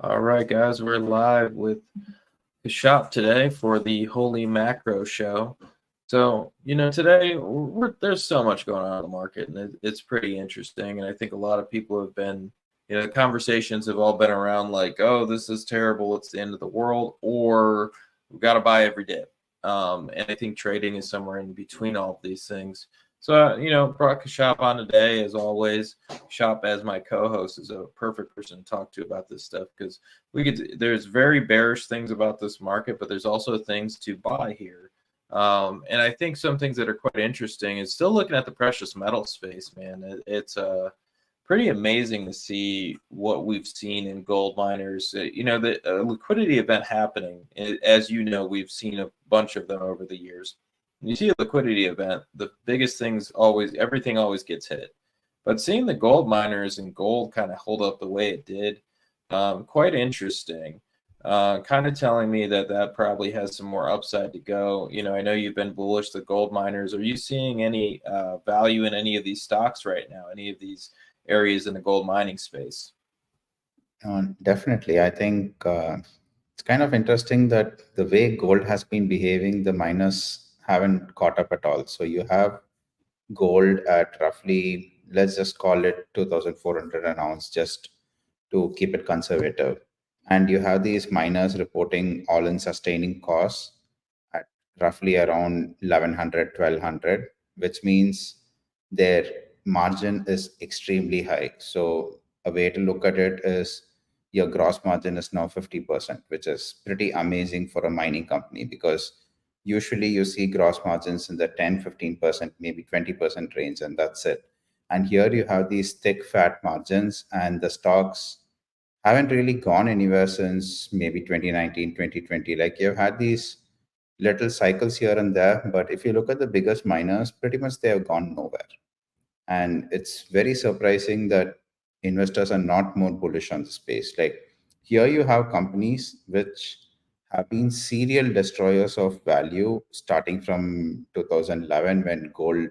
All right, guys, we're live with the shop today for the Holy Macro Show. So, today there's so much going on in the market, and it's pretty interesting. And I think a lot of people have been, the conversations have all been around like, oh, this is terrible, it's the end of the world, or we've got to buy every dip. And I think trading is somewhere in between all of these things. So, brought Kashop on today, as always. Shop as my co-host is a perfect person to talk to about this stuff because there's very bearish things about this market, but there's also things to buy here. And I think some things that are quite interesting is still looking at the precious metal space, man. It's pretty amazing to see what we've seen in gold miners. The liquidity event happening, as you know, we've seen a bunch of them over the years. When you see a liquidity event, the biggest things everything always gets hit. But seeing the gold miners and gold kind of hold up the way it did, quite interesting. Kind of telling me that probably has some more upside to go. I know you've been bullish the gold miners. Are you seeing any value in any of these stocks right now? Any of these areas in the gold mining space? Definitely. I think it's kind of interesting that the way gold has been behaving, the miners haven't caught up at all. So you have gold at roughly, let's just call it 2,400 an ounce, just to keep it conservative. And you have these miners reporting all in sustaining costs at roughly around 1100, 1200, which means their margin is extremely high. So a way to look at it is your gross margin is now 50%, which is pretty amazing for a mining company because usually you see gross margins in the 10, 15%, maybe 20% range, and that's it. And here you have these thick, fat margins, and the stocks haven't really gone anywhere since maybe 2019, 2020. Like you've had these little cycles here and there, but if you look at the biggest miners, pretty much they have gone nowhere. And it's very surprising that investors are not more bullish on the space. Like here you have companies which have been serial destroyers of value starting from 2011 when gold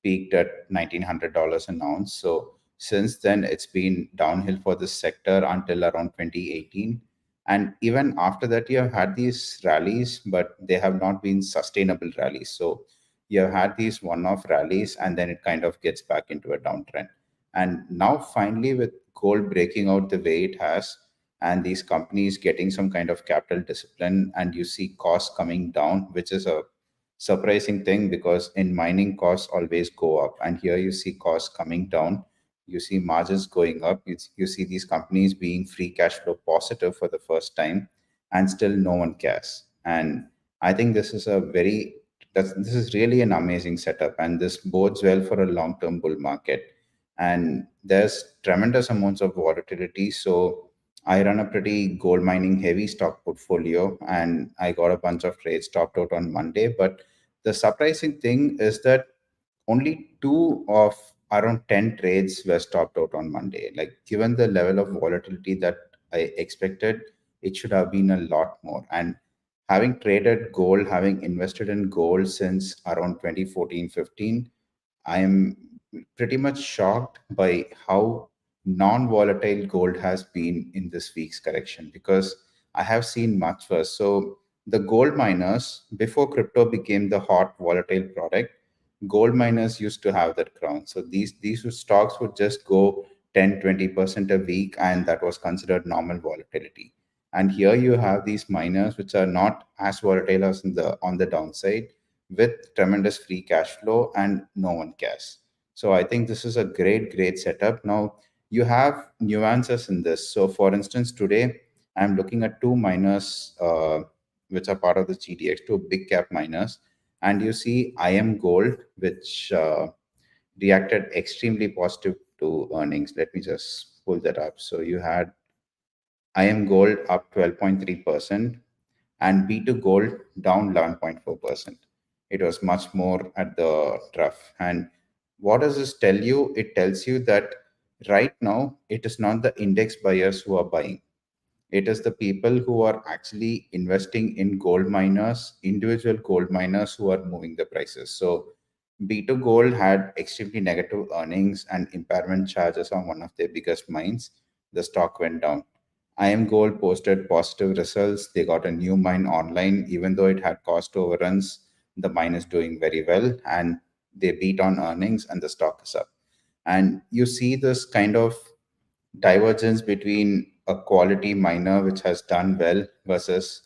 peaked at $1,900 an ounce. So since then, it's been downhill for this sector until around 2018. And even after that, you have had these rallies, but they have not been sustainable rallies. So you have had these one-off rallies and then it kind of gets back into a downtrend. And now finally with gold breaking out the way it has and these companies getting some kind of capital discipline and you see costs coming down, which is a surprising thing because in mining costs always go up and here you see costs coming down, you see margins going up, you see these companies being free cash flow positive for the first time and still no one cares. And I think this is really an amazing setup and this bodes well for a long term bull market. And there's tremendous amounts of volatility. So I run a pretty gold mining heavy stock portfolio and I got a bunch of trades stopped out on Monday. But the surprising thing is that only two of around 10 trades were stopped out on Monday. Like, given the level of volatility that I expected, it should have been a lot more. And having traded gold, having invested in gold since around 2014, 15, I am pretty much shocked by how non volatile gold has been in this week's correction because I have seen much worse. So, the gold miners, before crypto became the hot volatile product, gold miners used to have that crown. So, these stocks would just go 10, 20% a week, and that was considered normal volatility. And here you have these miners which are not as volatile as on the downside with tremendous free cash flow and no one cares. So I think this is a great setup. Now you have nuances in this. So for instance, today I'm looking at two miners which are part of the GDX, two big cap miners, and you see IM Gold, which reacted extremely positive to earnings. Let me just pull that up. So you had IM Gold up 12.3%, and B2 Gold down 11.4%. It was much more at the trough. And what does this tell you? It tells you that right now it is not the index buyers who are buying. It is the people who are actually investing in gold miners, individual gold miners who are moving the prices. So B2 Gold had extremely negative earnings and impairment charges on one of their biggest mines. The stock went down. IM Gold posted positive results. They got a new mine online, even though it had cost overruns. The mine is doing very well, and they beat on earnings, and the stock is up. And you see this kind of divergence between a quality miner which has done well versus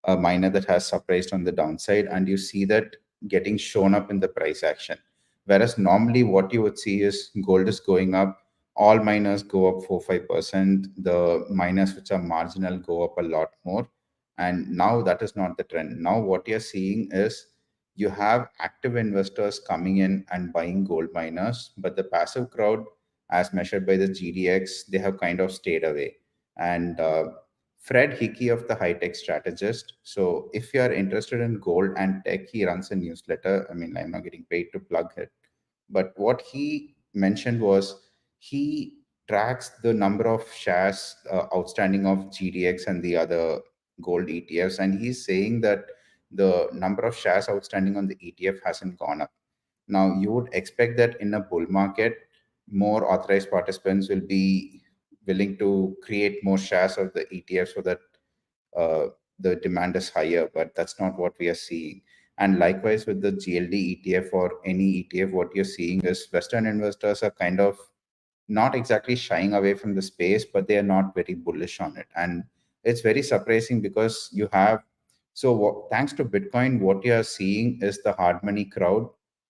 a miner that has surprised on the downside, and you see that getting shown up in the price action. Whereas normally what you would see is gold is going up, all miners go up 4-5%, the miners which are marginal go up a lot more. And now that is not the trend. Now what you're seeing is you have active investors coming in and buying gold miners, but the passive crowd, as measured by the GDX, they have kind of stayed away. And Fred Hickey of the High Tech Strategist. So if you are interested in gold and tech, he runs a newsletter. I mean, I'm not getting paid to plug it, but what he mentioned was he tracks the number of shares outstanding of GDX and the other gold ETFs, and he's saying that the number of shares outstanding on the ETF hasn't gone up. Now, you would expect that in a bull market, more authorized participants will be willing to create more shares of the ETF so that uh, the demand is higher, but that's not what we are seeing. And likewise with the GLD ETF or any ETF, what you're seeing is Western investors are kind of not exactly shying away from the space, but they are not very bullish on it. And it's very surprising because you have, so thanks to Bitcoin, what you are seeing is the hard money crowd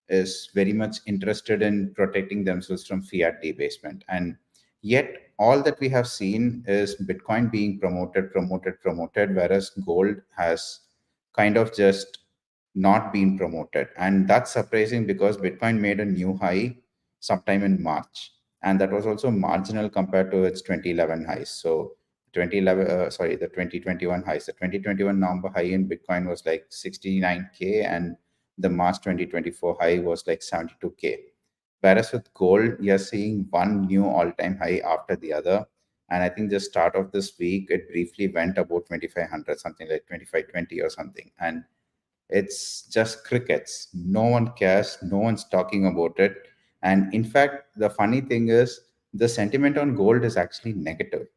is very much interested in protecting themselves from fiat debasement. And yet, all that we have seen is Bitcoin being promoted, whereas gold has kind of just not been promoted. And that's surprising because Bitcoin made a new high sometime in March, and that was also marginal compared to its 2011 highs. So 2011, the 2021 highs, the 2021 November high in Bitcoin was like 69K, and the March 2024 high was like 72K. Whereas with gold, you're seeing one new all-time high after the other. And I think the start of this week, it briefly went about 2,500, something like 2,520 or something. And it's just crickets. No one cares. No one's talking about it. And in fact, the funny thing is the sentiment on gold is actually negative.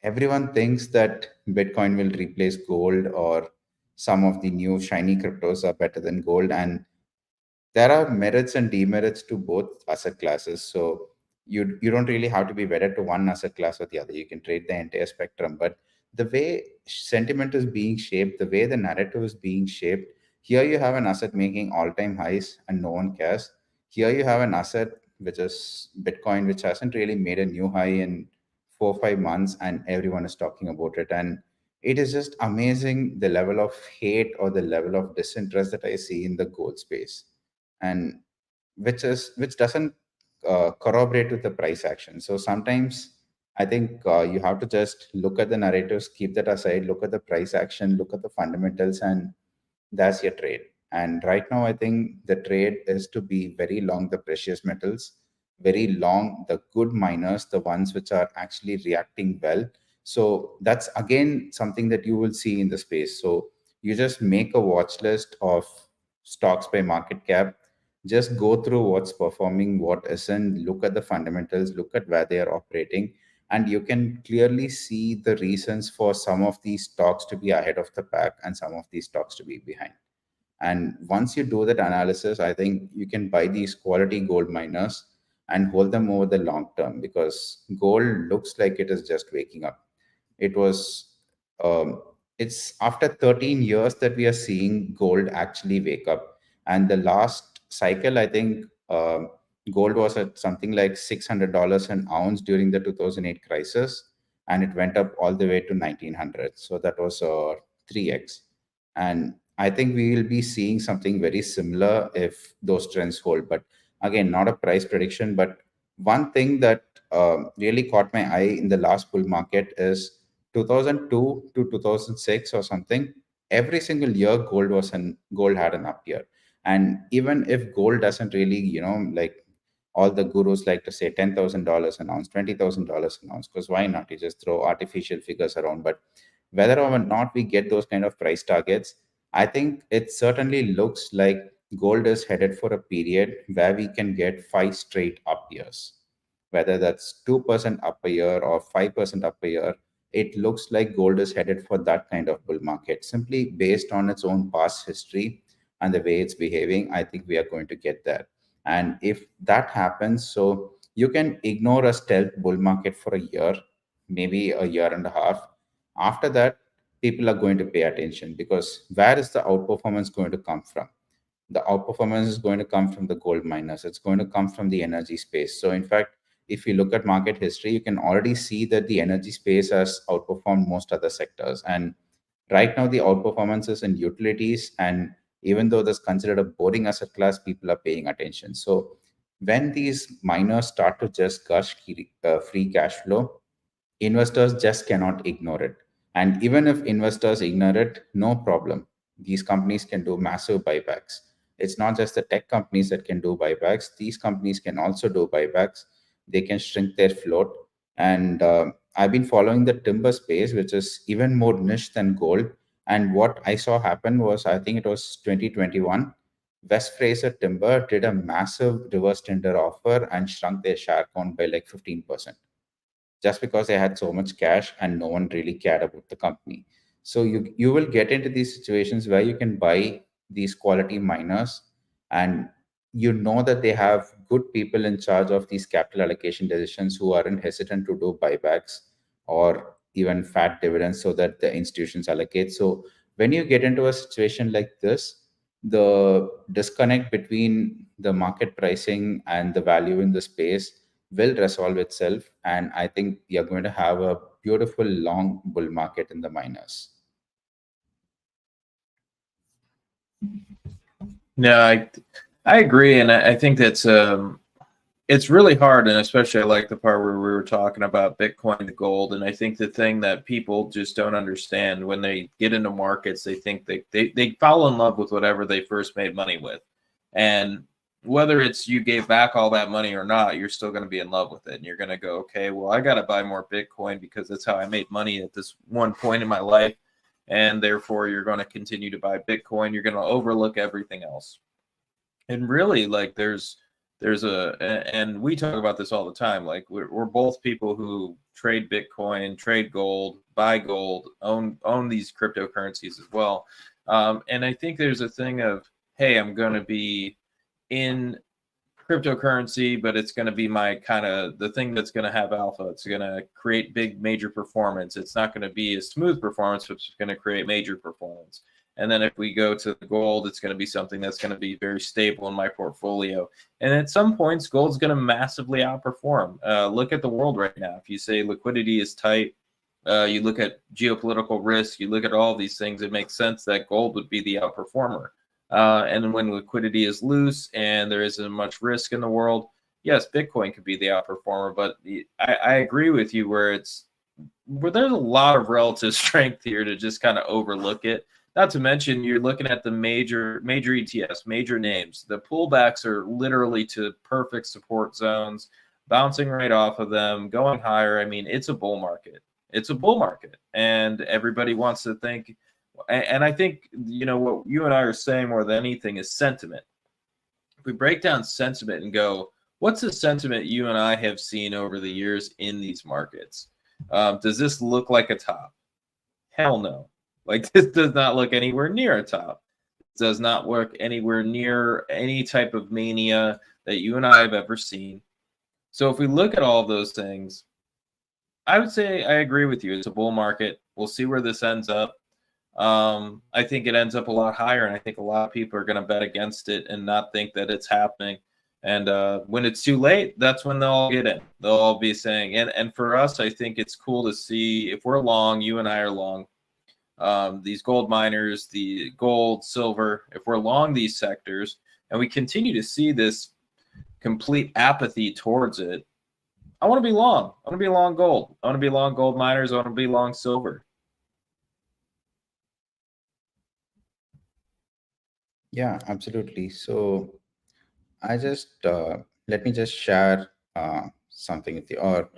Everyone thinks that Bitcoin will replace gold or some of the new shiny cryptos are better than gold. And there are merits and demerits to both asset classes. So you don't really have to be wedded to one asset class or the other. You can trade the entire spectrum. But the way sentiment is being shaped, the way the narrative is being shaped, here you have an asset making all-time highs and no one cares. Here you have an asset which is Bitcoin, which hasn't really made a new high in 4 or 5 months, and everyone is talking about it. And it is just amazing the level of hate or the level of disinterest that I see in the gold space, and which doesn't corroborate with the price action. So sometimes I think you have to just look at the narratives, keep that aside, look at the price action, look at the fundamentals, and that's your trade. And right now, I think the trade is to be very long the precious metals, very long the good miners, the ones which are actually reacting well. So that's again something that you will see in the space. So you just make a watch list of stocks by market cap, just go through what's performing, what isn't, look at the fundamentals, look at where they are operating, and you can clearly see the reasons for some of these stocks to be ahead of the pack and some of these stocks to be behind. And once you do that analysis, I think you can buy these quality gold miners and hold them over the long term, because gold looks like it is just waking up. It was, it's after 13 years that we are seeing gold actually wake up. And the last cycle, I think gold was at something like $600 an ounce during the 2008 crisis, and it went up all the way to 1900. So that was 3x. And I think we will be seeing something very similar if those trends hold. But again, not a price prediction, but one thing that really caught my eye in the last bull market is 2002 to 2006 or something. Every single year, gold had an up year. And even if gold doesn't really, like all the gurus like to say $10,000 an ounce, $20,000 an ounce, because why not? You just throw artificial figures around. But whether or not we get those kind of price targets, I think it certainly looks like gold is headed for a period where we can get 5 straight up years. Whether that's 2% up a year or 5% up a year, it looks like gold is headed for that kind of bull market simply based on its own past history and the way it's behaving. I think we are going to get there. And if that happens, so you can ignore a stealth bull market for a year, maybe a year and a half. After that, people are going to pay attention, because where is the outperformance going to come from? The outperformance is going to come from the gold miners. It's going to come from the energy space. So, in fact, if you look at market history, you can already see that the energy space has outperformed most other sectors. And right now, the outperformance is in utilities. And even though that's considered a boring asset class, people are paying attention. So, when these miners start to just gush free cash flow, investors just cannot ignore it. And even if investors ignore it, no problem. These companies can do massive buybacks. It's not just the tech companies that can do buybacks. These companies can also do buybacks. They can shrink their float. And I've been following the timber space, which is even more niche than gold. And what I saw happen was, I think it was 2021, West Fraser Timber did a massive reverse tender offer and shrunk their share count by like 15%, just because they had so much cash and no one really cared about the company. So you will get into these situations where you can buy these quality miners, and you know that they have good people in charge of these capital allocation decisions who aren't hesitant to do buybacks or even fat dividends so that the institutions allocate. So when you get into a situation like this, the disconnect between the market pricing and the value in the space will resolve itself. And I think we are going to have a beautiful long bull market in the miners. No, I agree, and I think that's it's really hard, and especially I like the part where we were talking about Bitcoin to gold. And I think the thing that people just don't understand when they get into markets, they think they fall in love with whatever they first made money with. And whether it's you gave back all that money or not, you're still going to be in love with it. And you're going to go, okay, well, I got to buy more Bitcoin because that's how I made money at this one point in my life. And therefore, you're going to continue to buy Bitcoin. You're going to overlook everything else. And really, like, there's and we talk about this all the time. Like, we're both people who trade Bitcoin, trade gold, buy gold, own these cryptocurrencies as well. And I think there's a thing of, hey, I'm going to be in cryptocurrency, but it's going to be my kind of the thing that's going to have alpha. It's going to create big major performance. It's not going to be a smooth performance, but it's going to create major performance. And then if we go to the gold, it's going to be something that's going to be very stable in my portfolio. And at some points, gold's going to massively outperform. Look at the world right now. If you say liquidity is tight, you look at geopolitical risk, you look at all these things, it makes sense that gold would be the outperformer. And when liquidity is loose and there isn't much risk in the world, yes, Bitcoin could be the outperformer. But I agree with you where there's a lot of relative strength here to just kind of overlook it. Not to mention, you're looking at the major ETFs, major names. The pullbacks are literally to perfect support zones, bouncing right off of them, going higher. I mean, it's a bull market. It's a bull market, and everybody wants to think. And I think, what you and I are saying more than anything is sentiment. If we break down sentiment and go, what's the sentiment you and I have seen over the years in these markets? Does this look like a top? Hell no. Like, this does not look anywhere near a top. It does not work anywhere near any type of mania that you and I have ever seen. So if we look at all of those things, I would say I agree with you. It's a bull market. We'll see where this ends up. I think it ends up a lot higher, and I think a lot of people are going to bet against it and not think that it's happening. And when it's too late, that's when they'll all get in. They'll all be saying, and for us, I think it's cool to see if we're long, you and I are long, these gold miners, the gold, silver, if we're long these sectors, and we continue to see this complete apathy towards it, I want to be long. I want to be long gold. I want to be long gold miners. I want to be long silver. Yeah, absolutely. So I just let me just share something with you, or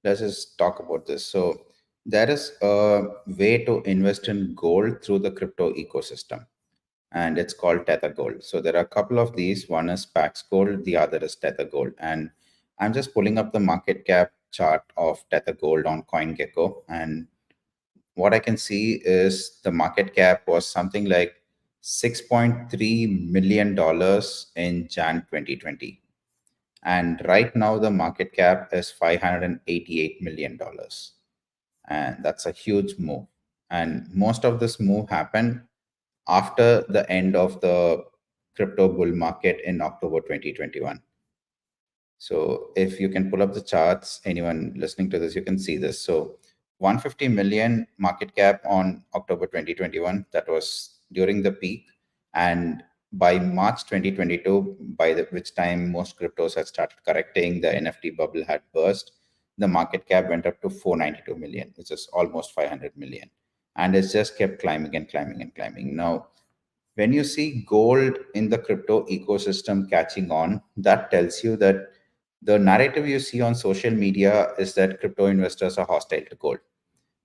let's just talk about this. So there is a way to invest in gold through the crypto ecosystem, and it's called Tether Gold. So there are a couple of these. One is Pax Gold, the other is Tether Gold. And I'm just pulling up the market cap chart of Tether Gold on CoinGecko. And what I can see is the market cap was something like $6.3 million in Jan 2020. And right now, the market cap is $588 million. And that's a huge move. And most of this move happened after the end of the crypto bull market in October 2021. So if you can pull up the charts, anyone listening to this, you can see this. So 150 million market cap on October 2021, that was during the peak. And by March 2022, which time most cryptos had started correcting, the NFT bubble had burst, the market cap went up to 492 million, which is almost 500 million. And it's just kept climbing and climbing and climbing. Now, when you see gold in the crypto ecosystem catching on, that tells you that the narrative you see on social media is that crypto investors are hostile to gold.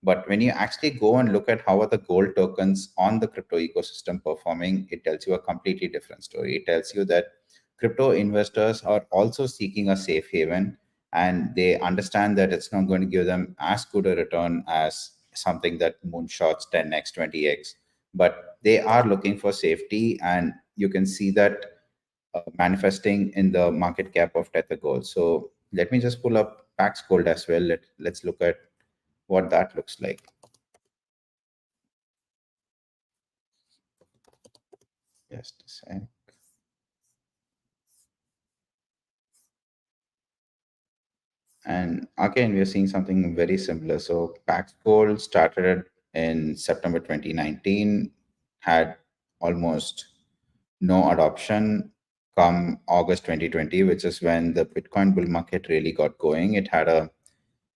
But when you actually go and look at how are the gold tokens on the crypto ecosystem performing, it tells you a completely different story. It tells you that crypto investors are also seeking a safe haven, and they understand that it's not going to give them as good a return as something that moonshots 10x, 20x, but they are looking for safety, and you can see that manifesting in the market cap of Tether Gold. So let me just pull up Pax Gold as well. Let's look at what that looks like. Just a sec. And again, we're seeing something very similar. So Pax Gold started in September 2019, had almost no adoption. Come August 2020, which is when the Bitcoin bull market really got going, it had a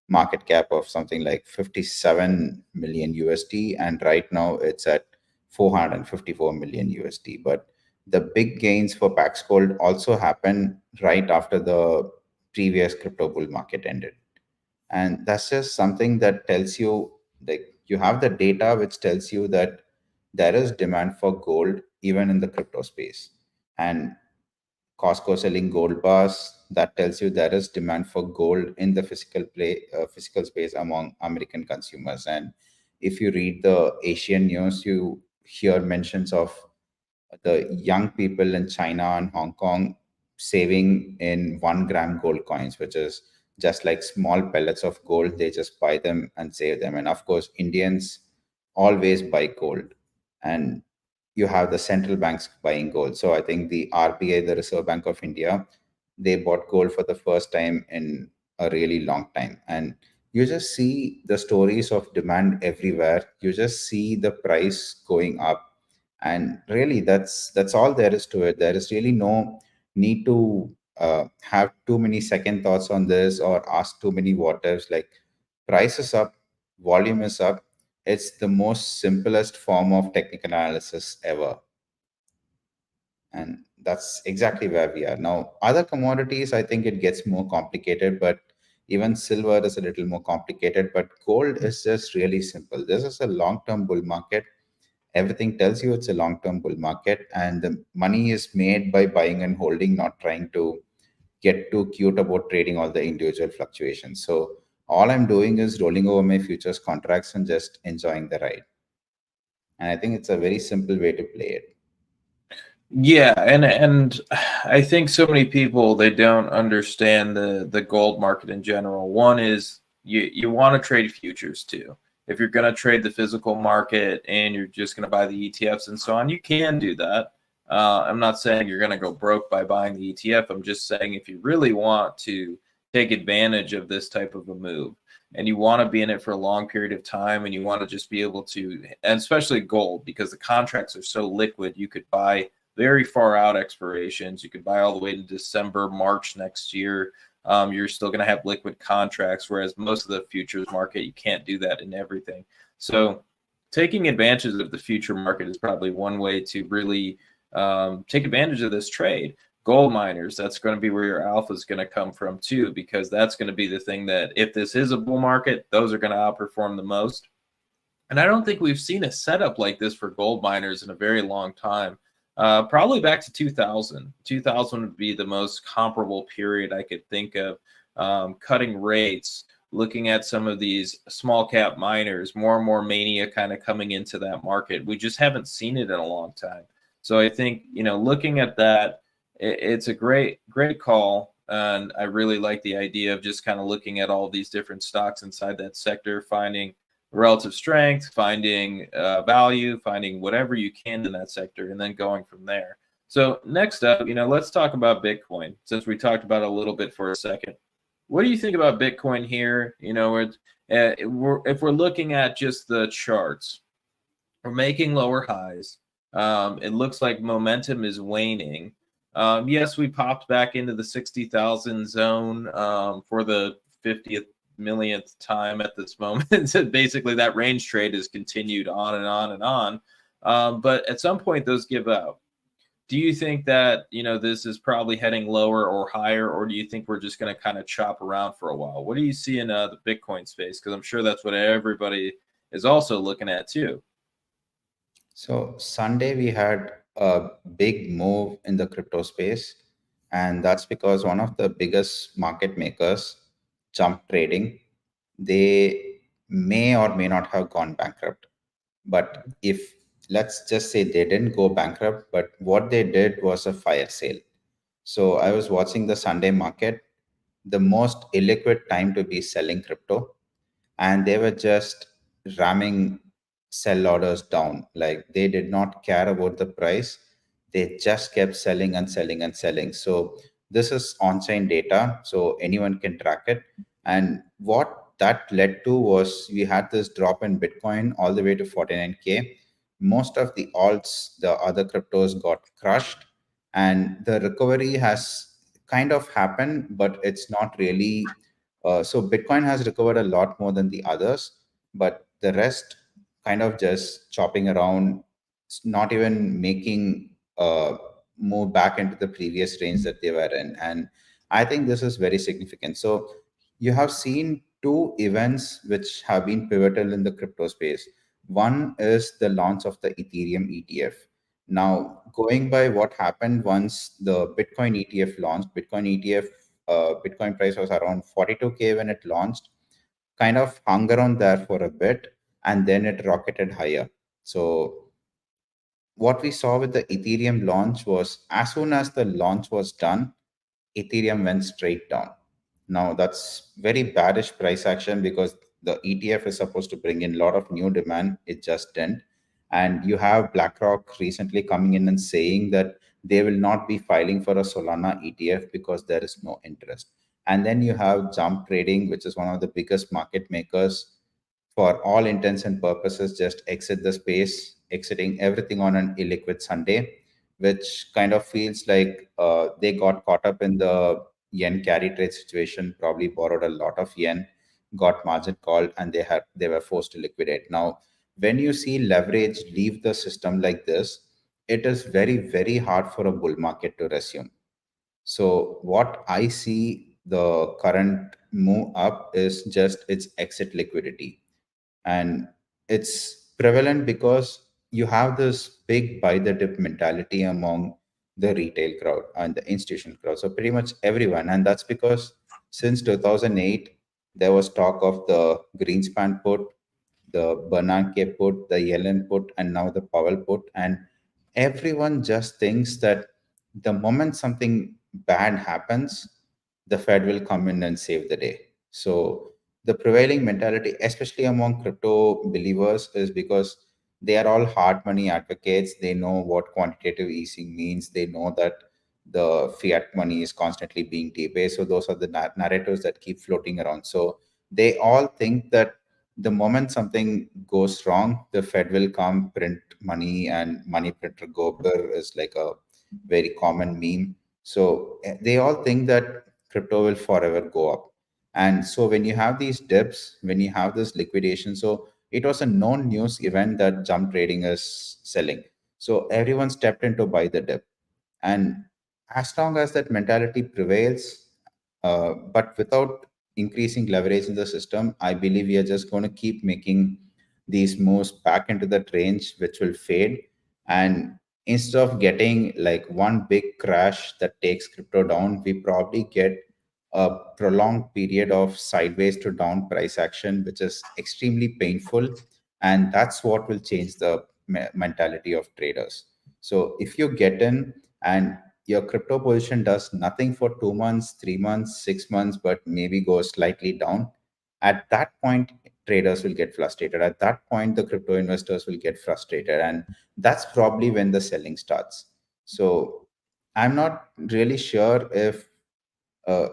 market cap of something like 57 million USD, and right now it's at 454 million USD. But the big gains for Pax Gold also happened right after the previous crypto bull market ended. And that's just something that tells you, like, you have the data which tells you that there is demand for gold even in the crypto space. And Costco selling gold bars, that tells you there is demand for gold in the physical space among American consumers. And if you read the Asian news, you hear mentions of the young people in China and Hong Kong saving in 1 gram gold coins, which is just like small pellets of gold. They just buy them and save them. And of course, Indians always buy gold. And you have the central banks buying gold. So I think the RBI, the Reserve Bank of India, they bought gold for the first time in a really long time. And you just see the stories of demand everywhere. You just see the price going up, and really that's all there is to it. There is really no need to have too many second thoughts on this or ask too many what ifs. Like, price is up, volume is up. It's the most simplest form of technical analysis ever, and that's exactly where we are now. Other commodities, I think it gets more complicated, but even silver is a little more complicated, but gold is just really simple. This is a long-term bull market. Everything tells you it's a long-term bull market, and the money is made by buying and holding, not trying to get too cute about trading all the individual fluctuations. So all I'm doing is rolling over my futures contracts and just enjoying the ride. And I think it's a very simple way to play it. Yeah, and I think so many people, they don't understand the gold market in general. One is you want to trade futures too. If you're going to trade the physical market and you're just going to buy the ETFs and so on, you can do that. I'm not saying you're going to go broke by buying the ETF. I'm just saying if you really want to take advantage of this type of a move and you want to be in it for a long period of time and you want to just be able to, and especially gold, because the contracts are so liquid, you could buy very far out expirations. You could buy all the way to December, March next year. You're still going to have liquid contracts, whereas most of the futures market, you can't do that in everything. So taking advantage of the future market is probably one way to really take advantage of this trade. Gold miners, that's going to be where your alpha is going to come from too, because that's going to be the thing that if this is a bull market, those are going to outperform the most. And I don't think we've seen a setup like this for gold miners in a very long time. Probably back to 2000. 2000 would be the most comparable period I could think of. Cutting rates, looking at some of these small cap miners, more and more mania kind of coming into that market. We just haven't seen it in a long time. So I think, looking at that, it's a great call. And I really like the idea of just kind of looking at all these different stocks inside that sector, finding relative strength, finding value, finding whatever you can in that sector, and then going from there. So next up, let's talk about Bitcoin, since we talked about it a little bit for a second. What do you think about Bitcoin here? If we're looking at just the charts, we're making lower highs. It looks like momentum is waning. Yes, we popped back into the 60,000 zone for the 50th millionth time at this moment. So basically, that range trade has continued on and on and on. But at some point, those give out. Do you think that this is probably heading lower or higher, or do you think we're just going to kind of chop around for a while? What do you see in the Bitcoin space? Because I'm sure that's what everybody is also looking at too. So Sunday we had a big move in the crypto space, and that's because one of the biggest market makers, Jump Trading, they may or may not have gone bankrupt. But if let's just say they didn't go bankrupt, but what they did was a fire sale. So I was watching the Sunday market, the most illiquid time to be selling crypto, and they were just ramming sell orders down. Like they did not care about the price. They just kept selling and selling and selling. So this is on-chain data, so anyone can track it. And what that led to was we had this drop in Bitcoin all the way to 49K. Most of the alts, the other cryptos got crushed, and the recovery has kind of happened, but it's not really so Bitcoin has recovered a lot more than the others, but the rest kind of just chopping around, not even making move back into the previous range that they were in. And I think this is very significant. So you have seen two events which have been pivotal in the crypto space. One is the launch of the Ethereum ETF. Now, going by what happened once the Bitcoin ETF launched, Bitcoin price was around 42K when it launched, kind of hung around there for a bit, and then it rocketed higher. So what we saw with the Ethereum launch was as soon as the launch was done, Ethereum went straight down. Now that's very baddish price action because the ETF is supposed to bring in a lot of new demand. It just didn't. And you have BlackRock recently coming in and saying that they will not be filing for a Solana ETF because there is no interest. And then you have Jump Trading, which is one of the biggest market makers, for all intents and purposes, just exit the space, exiting everything on an illiquid Sunday, which kind of feels like they got caught up in the yen carry trade situation, probably borrowed a lot of yen, got margin called, and they were forced to liquidate. Now, when you see leverage leave the system like this, it is very hard for a bull market to resume. So what I see the current move up is just its exit liquidity, and it's prevalent because you have this big buy the dip mentality among the retail crowd and the institutional crowd, so pretty much everyone. And that's because since 2008 there was talk of the Greenspan put, the Bernanke put, the Yellen put, and now the Powell put, and everyone just thinks that the moment something bad happens, the Fed will come in and save the day. So the prevailing mentality, especially among crypto believers, is because they are all hard money advocates. They know what quantitative easing means. They know that the fiat money is constantly being debased. So those are the narratives that keep floating around. So they all think that the moment something goes wrong, the Fed will come print money, and money printer Gobir is like a very common meme. So they all think that crypto will forever go up. And so when you have these dips, when you have this liquidation, so it was a known news event that Jump Trading is selling. So everyone stepped in to buy the dip. And as long as that mentality prevails, but without increasing leverage in the system, I believe we are just going to keep making these moves back into that range, which will fade. And instead of getting like one big crash that takes crypto down, we probably get a prolonged period of sideways to down price action, which is extremely painful. And that's what will change the mentality of traders. So if you get in and your crypto position does nothing for 2 months, 3 months, 6 months, but maybe goes slightly down, at that point, traders will get frustrated. At that point, the crypto investors will get frustrated. And that's probably when the selling starts. So I'm not really sure if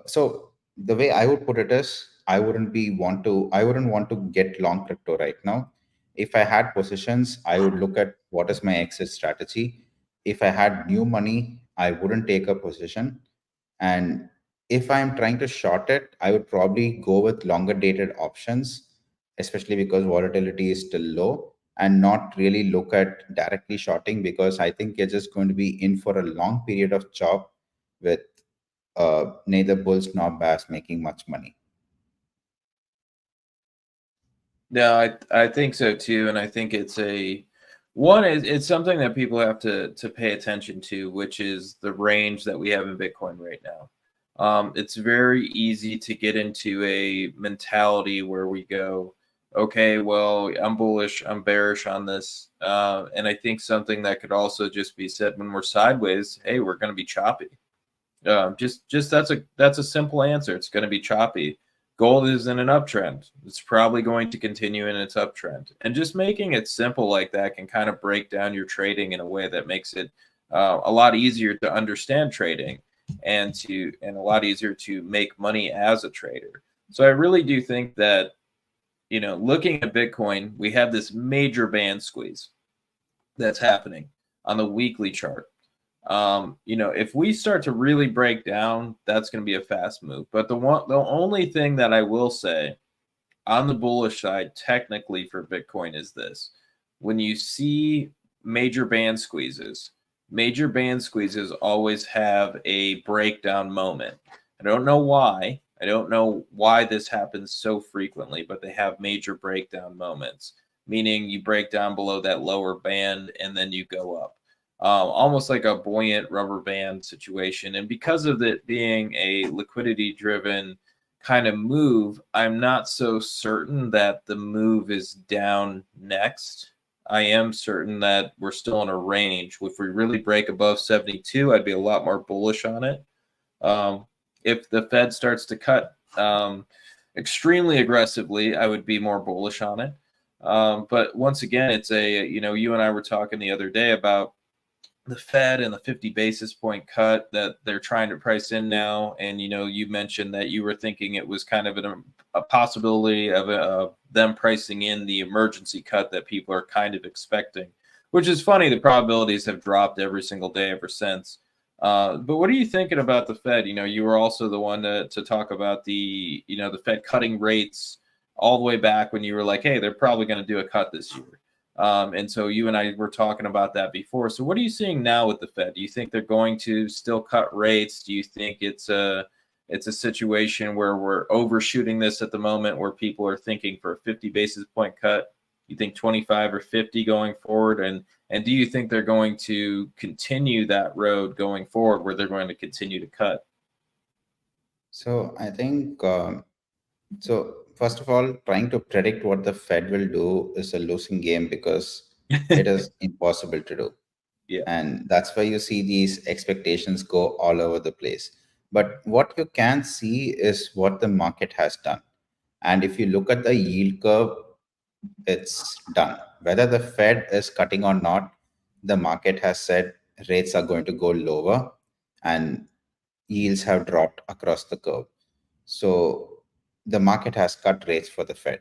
so the way I would put it is I wouldn't want to get long crypto right now. If I had positions, I would look at what is my exit strategy. If I had new money, I wouldn't take a position. And if I'm trying to short it, I would probably go with longer dated options, especially because volatility is still low, and not really look at directly shorting because I think you're just going to be in for a long period of chop with neither bulls nor bears making much money. No, I think so too, and I think it's a one is it's something that people have to pay attention to, which is the range that we have in Bitcoin right now. It's very easy to get into a mentality where we go, okay, well, I'm bullish, I'm bearish on this, and I think something that could also just be said when we're sideways, hey, we're going to be choppy. Just that's a simple answer. It's going to be choppy. Gold is in an uptrend. It's probably going to continue in its uptrend. And just making it simple like that can kind of break down your trading in a way that makes it a lot easier to understand trading and a lot easier to make money as a trader. So I really do think that looking at Bitcoin, we have this major band squeeze that's happening on the weekly chart. If we start to really break down, that's going to be a fast move. But the only thing that I will say on the bullish side, technically for Bitcoin, is this: when you see major band squeezes always have a breakdown moment. I don't know why. I don't know why this happens so frequently, but they have major breakdown moments, meaning you break down below that lower band and then you go up, almost like a buoyant rubber band situation. And because of it being a liquidity driven kind of move, I'm not so certain that the move is down next. I am certain that we're still in a range. If we really break above 72, I'd be a lot more bullish on it. Um, if the Fed starts to cut extremely aggressively, I would be more bullish on it. But once again, it's you and I were talking the other day about the Fed and the 50 basis point cut that they're trying to price in now. And, you mentioned that you were thinking it was kind of a possibility of them pricing in the emergency cut that people are kind of expecting, which is funny. The probabilities have dropped every single day ever since. But what are you thinking about the Fed? You were also the one to talk about the Fed cutting rates all the way back when you were like, hey, they're probably going to do a cut this year. And so you and I were talking about that before. So what are you seeing now with the Fed? Do you think they're going to still cut rates? Do you think it's a situation where we're overshooting this at the moment, where people are thinking for a 50 basis point cut? You think 25 or 50 going forward? And do you think they're going to continue that road going forward where they're going to continue to cut? So I think so. First of all, trying to predict what the Fed will do is a losing game because it is impossible to do. Yeah. And that's why you see these expectations go all over the place. But what you can see is what the market has done. And if you look at the yield curve, it's done. Whether the Fed is cutting or not, the market has said rates are going to go lower and yields have dropped across the curve. So the market has cut rates for the Fed.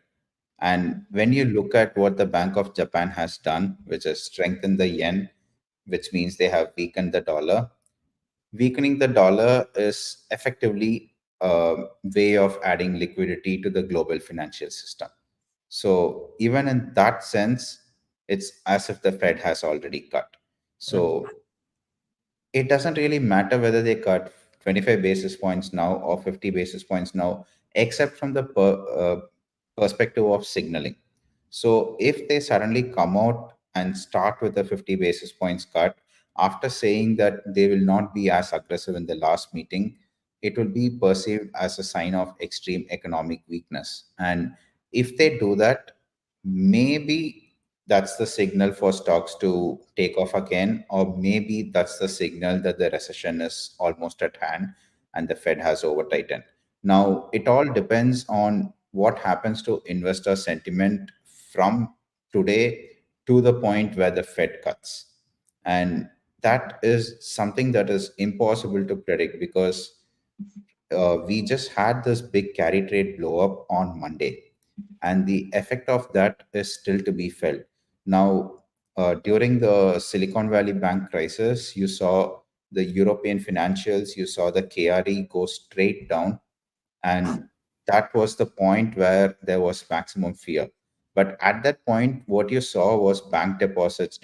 And when you look at what the Bank of Japan has done, which has strengthened the yen, which means they have weakened the dollar, weakening the dollar is effectively a way of adding liquidity to the global financial system. So even in that sense, it's as if the Fed has already cut. So it doesn't really matter whether they cut 25 basis points now or 50 basis points now, except from the perspective of signaling. So if they suddenly come out and start with a 50 basis points cut after saying that they will not be as aggressive in the last meeting, it will be perceived as a sign of extreme economic weakness. And if they do that, maybe that's the signal for stocks to take off again, or maybe that's the signal that the recession is almost at hand and the Fed has over tightened. Now, it all depends on what happens to investor sentiment from today to the point where the Fed cuts. And that is something that is impossible to predict because we just had this big carry trade blow up on Monday, and the effect of that is still to be felt. Now, during the Silicon Valley Bank crisis, you saw the European financials, you saw the KRE go straight down, and that was the point where there was maximum fear. But at that point, what you saw was bank deposits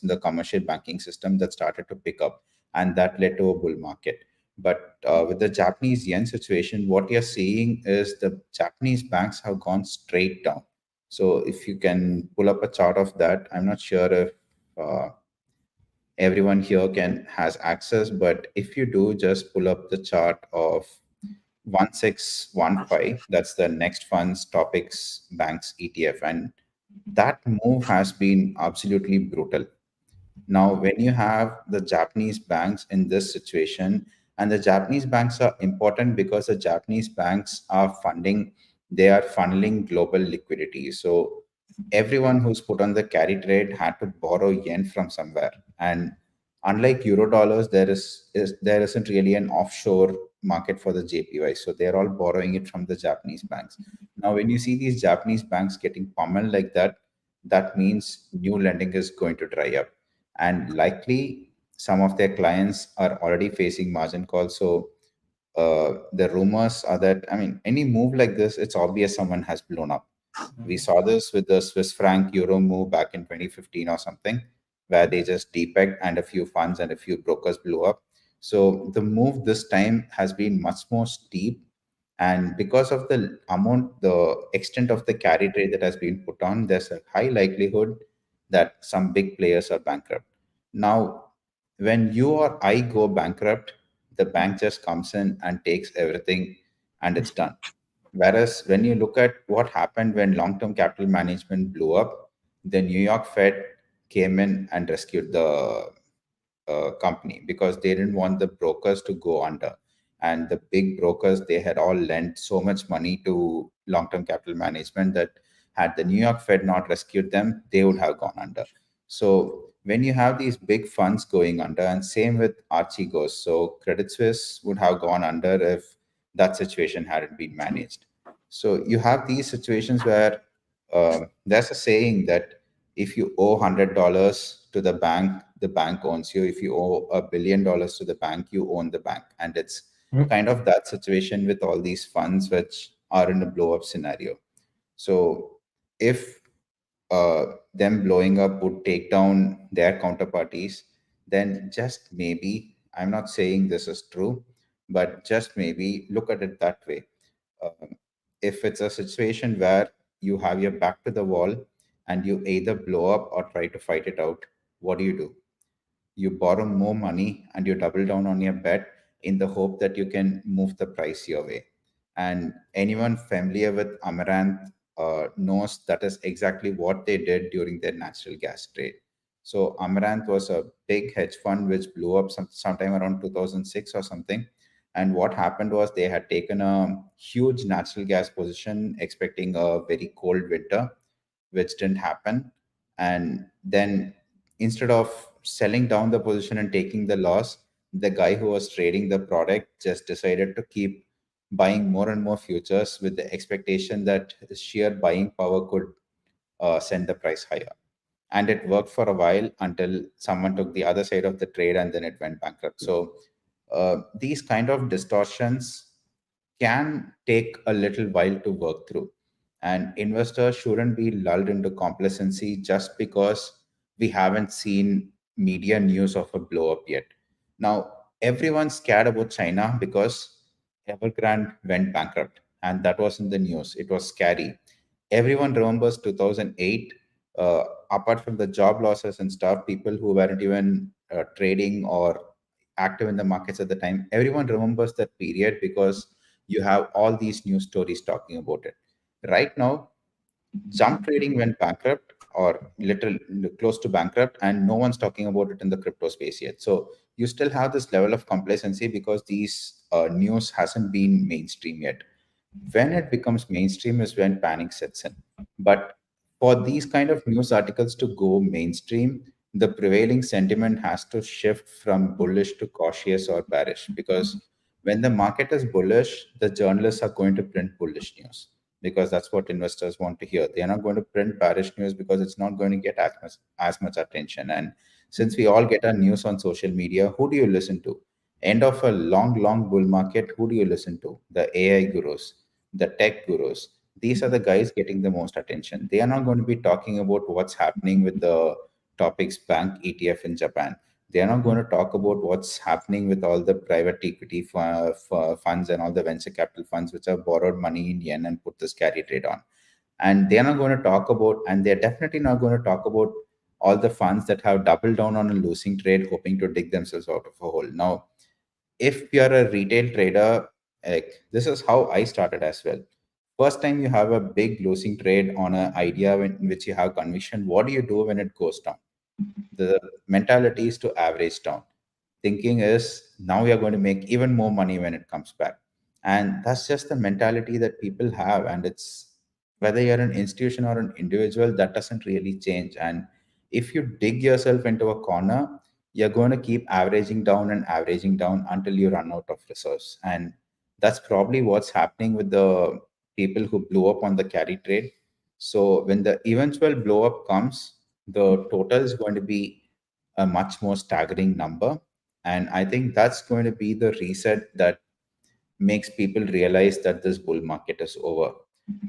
in the commercial banking system that started to pick up, and that led to a bull market. But with the Japanese yen situation, what you're seeing is the Japanese banks have gone straight down. So if you can pull up a chart of that, I'm not sure if uh, everyone here can has access, but if you do, just pull up the chart of 1615. That's the next funds topics banks ETF, and that move has been absolutely brutal. Now, when you have the Japanese banks in this situation, and the Japanese banks are important because the Japanese banks are funding, they are funneling global liquidity. So everyone who's put on the carry trade had to borrow yen from somewhere. And unlike euro dollars, there isn't really an offshore market for the JPY. So they're all borrowing it from the Japanese banks. Now, when you see these Japanese banks getting pummeled like that, that means new lending is going to dry up, and likely some of their clients are already facing margin calls. So the rumors are that, I mean, any move like this, it's obvious someone has blown up. We saw this with the Swiss franc euro move back in 2015 or something, where they just depegged and a few funds and a few brokers blew up. So the move this time has been much more steep, and because of the amount, the extent of the carry trade that has been put on, there's a high likelihood that some big players are bankrupt. Now, when you or I go bankrupt, the bank just comes in and takes everything and it's done. Whereas when you look at what happened when long term capital management blew up, the New York Fed came in and rescued the company because they didn't want the brokers to go under. And the big brokers, they had all lent so much money to long term capital management that had the New York Fed not rescued them, they would have gone under. So when you have these big funds going under, and same with Archegos, so Credit Suisse would have gone under if that situation hadn't been managed. So you have these situations where there's a saying that if you owe $100 to the bank owns you. If you owe $1 billion to the bank, you own the bank. And it's kind of that situation with all these funds which are in a blow up scenario. So if them blowing up would take down their counterparties, then just maybe, I'm not saying this is true, but just maybe look at it that way. Um, if it's a situation where you have your back to the wall and you either blow up or try to fight it out, what do? You borrow more money and you double down on your bet in the hope that you can move the price your way. And anyone familiar with Amaranth knows that is exactly what they did during their natural gas trade. So Amaranth was a big hedge fund which blew up sometime around 2006 or something. And what happened was they had taken a huge natural gas position expecting a very cold winter, which didn't happen. And then instead of selling down the position and taking the loss, the guy who was trading the product just decided to keep buying more and more futures with the expectation that his sheer buying power could send the price higher. And it worked for a while until someone took the other side of the trade and then it went bankrupt. So these kind of distortions can take a little while to work through. And investors shouldn't be lulled into complacency just because we haven't seen media news of a blow up yet. Now, everyone's scared about China because Evergrande went bankrupt, and that was in the news. It was scary. Everyone remembers 2008. Apart from the job losses and stuff, people who weren't even trading or active in the markets at the time, everyone remembers that period because you have all these news stories talking about it. Right now, jump trading went bankrupt or little close to bankrupt, and no one's talking about it in the crypto space yet. So you still have this level of complacency because these news hasn't been mainstream yet. When it becomes mainstream is when panic sets in. But for these kind of news articles to go mainstream, the prevailing sentiment has to shift from bullish to cautious or bearish, because when the market is bullish, the journalists are going to print bullish news because that's what investors want to hear. They are not going to print bearish news because it's not going to get as much attention. And since we all get our news on social media, who do you listen to? End of a long bull market, who do you listen to? The AI gurus, the tech gurus. These are the guys getting the most attention. They are not going to be talking about what's happening with the topics bank ETF in Japan. They are not going to talk about what's happening with all the private equity funds and all the venture capital funds which have borrowed money in yen and put this carry trade on. And they're not going to talk about, and they're definitely not going to talk about all the funds that have doubled down on a losing trade, hoping to dig themselves out of a hole. Now, if you're a retail trader, like this is how I started as well. First time you have a big losing trade on an idea in which you have conviction, what do you do when it goes down? The mentality is to average down. Thinking is now you're going to make even more money when it comes back. And that's just the mentality that people have. And it's whether you're an institution or an individual, that doesn't really change. And if you dig yourself into a corner, you're going to keep averaging down until you run out of resource. And that's probably what's happening with the people who blew up on the carry trade. So when the eventual blow up comes, the total is going to be a much more staggering number. And I think that's going to be the reset that makes people realize that this bull market is over.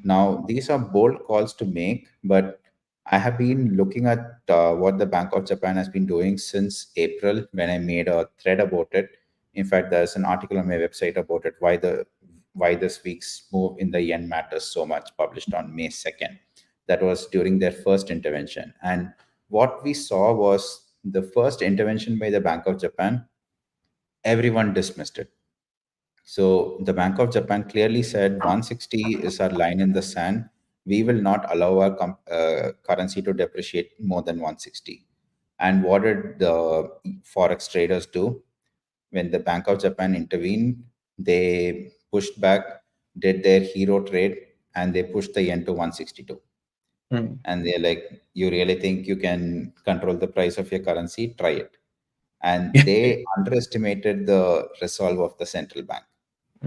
Now, these are bold calls to make, but I have been looking at what the Bank of Japan has been doing since April when I made a thread about it. In fact, there's an article on my website about it, why this week's move in the yen matters so much, published on May 2nd. That was during their first intervention. And what we saw was the first intervention by the Bank of Japan, everyone dismissed it. So the Bank of Japan clearly said 160 is our line in the sand. We will not allow our currency to depreciate more than 160. And what did the forex traders do? When the Bank of Japan intervened, they pushed back, did their hero trade, and they pushed the yen to 162. Hmm. And they're like, you really think you can control the price of your currency? Try it. And they underestimated the resolve of the central bank,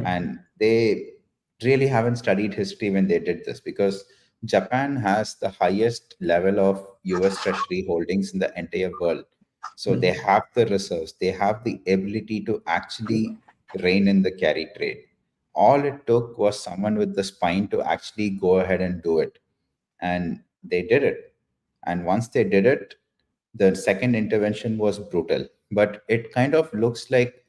and they really haven't studied history when they did this, because Japan has the highest level of US treasury holdings in the entire world. So they have the reserves, they have the ability to actually rein in the carry trade. All it took was someone with the spine to actually go ahead and do it, and they did it. And once they did it, the second intervention was brutal. But it kind of looks like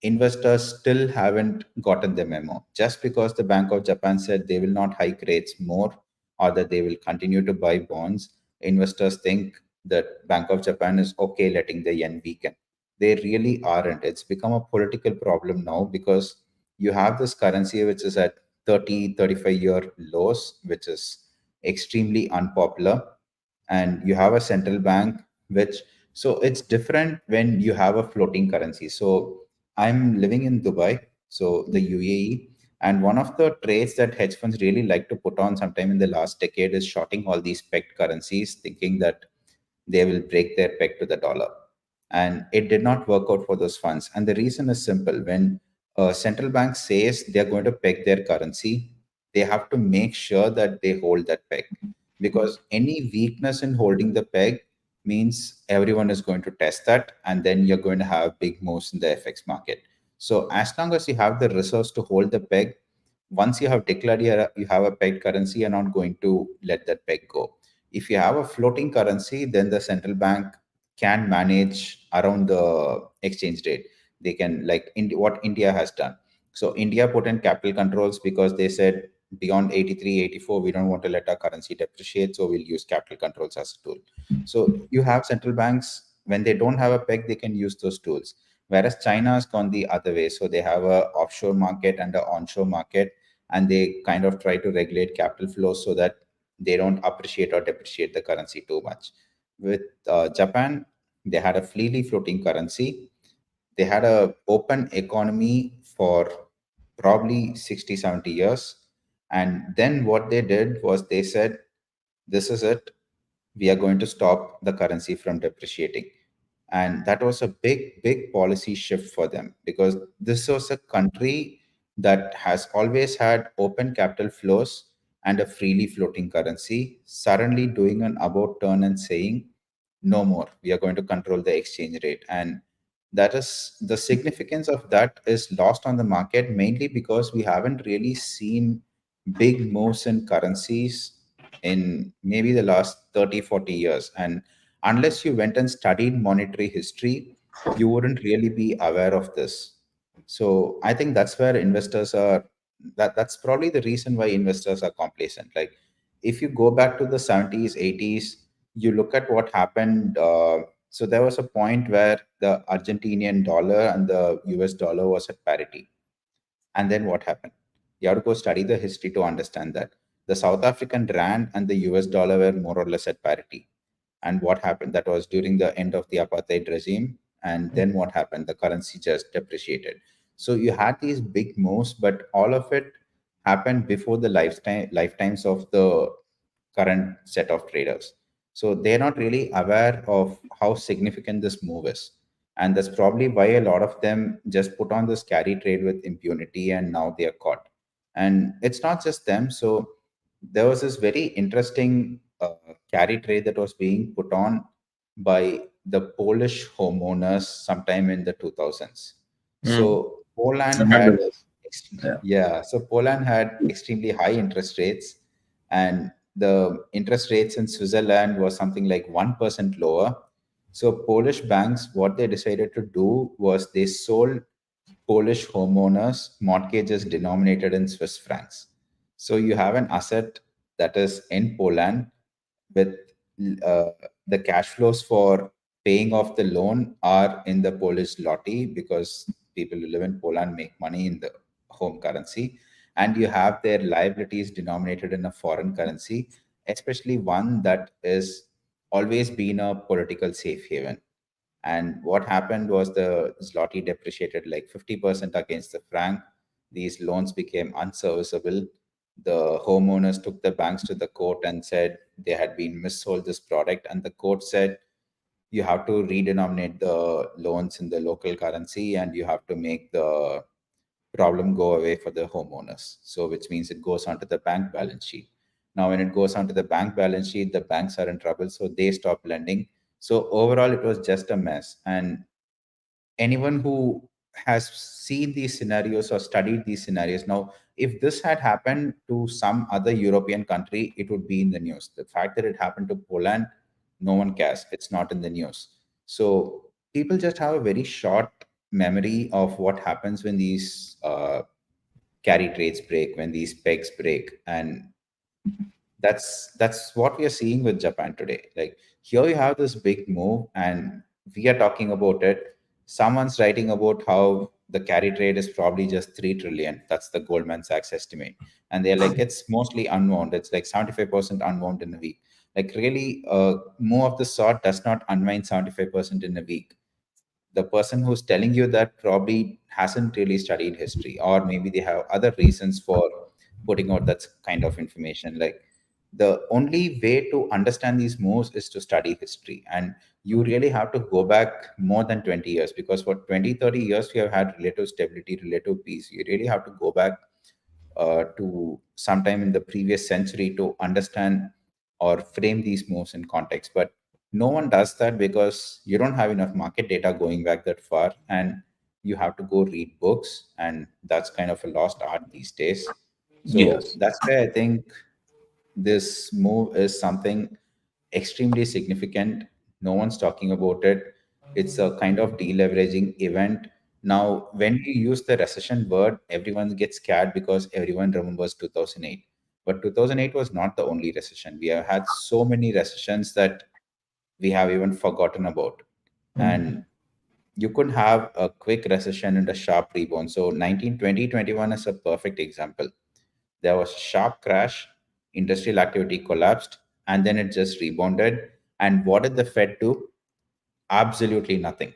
investors still haven't gotten the memo. Just because the Bank of Japan said they will not hike rates more or that they will continue to buy bonds, investors think that Bank of Japan is okay letting the yen weaken. They really aren't. It's become a political problem now because you have this currency which is at 30, 35-year lows, which is extremely unpopular. And you have a central bank which, so it's different when you have a floating currency. So I'm living in Dubai, so the UAE, and one of the trades that hedge funds really like to put on sometime in the last decade is shorting all these pegged currencies, thinking that they will break their peg to the dollar. And it did not work out for those funds. And the reason is simple. When a central bank says they're going to peg their currency, they have to make sure that they hold that peg. Because any weakness in holding the peg means everyone is going to test that. And then you're going to have big moves in the FX market. So as long as you have the reserves to hold the peg, once you have declared you have a pegged currency, you're not going to let that peg go. If you have a floating currency, then the central bank can manage around the exchange rate. They can, like what India has done. So India put in capital controls because they said beyond 83, 84, we don't want to let our currency depreciate, so we'll use capital controls as a tool. So you have central banks, when they don't have a peg, they can use those tools. whereas China has gone the other way. So they have a offshore market and a onshore market, and they kind of try to regulate capital flows so that they don't appreciate or depreciate the currency too much. With Japan, they had a freely floating currency. They had a open economy for probably 60, 70 years. And then what they did was they said, this is it. We are going to stop the currency from depreciating. And that was a big policy shift for them, because this was a country that has always had open capital flows and a freely floating currency, suddenly doing an about turn and saying, no more, we are going to control the exchange rate. And that is, the significance of that is lost on the market, mainly because we haven't really seen big moves in currencies in maybe the last 30, 40 years. And unless you went and studied monetary history, you wouldn't really be aware of this. So I think that's where investors are, that's probably the reason why investors are complacent. Like, if you go back to the 70s, 80s, you look at what happened. So there was a point where the Argentinian dollar and the US dollar was at parity. And then what happened? You have to go study the history to understand that. The South African rand and the US dollar were more or less at parity. And what happened? That was during the end of the apartheid regime. And then what happened? The currency just depreciated. So you had these big moves, but all of it happened before the lifetimes of the current set of traders. So they're not really aware of how significant this move is. And that's probably why a lot of them just put on this carry trade with impunity, and now they are caught. And it's not just them. So there was this very interesting carry trade that was being put on by the Polish homeowners sometime in the 2000s. Mm, So I remember this. Yeah. Yeah, so Poland had extremely high interest rates, and the interest rates in Switzerland was something like 1% lower. So Polish banks, what they decided to do was they sold Polish homeowners mortgages denominated in Swiss francs. So you have an asset that is in Poland with uh, the cash flows for paying off the loan are in the Polish zloty, because people who live in Poland make money in the home currency, and you have their liabilities denominated in a foreign currency, especially one that is always been a political safe haven. And what happened was the zloty depreciated like 50% against the franc. These loans became unserviceable. The homeowners took the banks to the court and said they had been missold this product. And the court said you have to redenominate the loans in the local currency, and you have to make the problem go away for the homeowners. So, which means it goes onto the bank balance sheet. Now, when it goes onto the bank balance sheet, the banks are in trouble, so they stop lending. So, overall, it was just a mess. And anyone who has seen these scenarios or studied these scenarios, now, if this had happened to some other European country, it would be in the news. The fact that it happened to Poland, no one cares. It's not in the news. So people just have a very short memory of what happens when these carry trades break, when these pegs break. And that's what we are seeing with Japan today. Like, here you have this big move, and we are talking about it. Someone's writing about how the carry trade is probably just 3 trillion. That's the Goldman Sachs estimate, and they're like, it's mostly unwound. It's like 75% unwound in a week. Like, really, move of the sort does not unwind 75% in a week. The person who's telling you that probably hasn't really studied history, or maybe they have other reasons for putting out that kind of information. Like, the only way to understand these moves is to study history, and you really have to go back more than 20 years, because for 20, 30 years we have had relative stability, relative peace. You really have to go back to sometime in the previous century to understand or frame these moves in context. But no one does that, because you don't have enough market data going back that far, and you have to go read books, and that's kind of a lost art these days. So Yes. that's why I think this move is something extremely significant. No one's talking about it. It's a kind of deleveraging event. Now, when you use the recession word, everyone gets scared because everyone remembers 2008. But 2008 was not the only recession. We have had so many recessions that we have even forgotten about. Mm. And you could have a quick recession and a sharp rebound. So 1920-21 is a perfect example. There was a sharp crash, industrial activity collapsed, and then it just rebounded. And what did the Fed do? Absolutely nothing.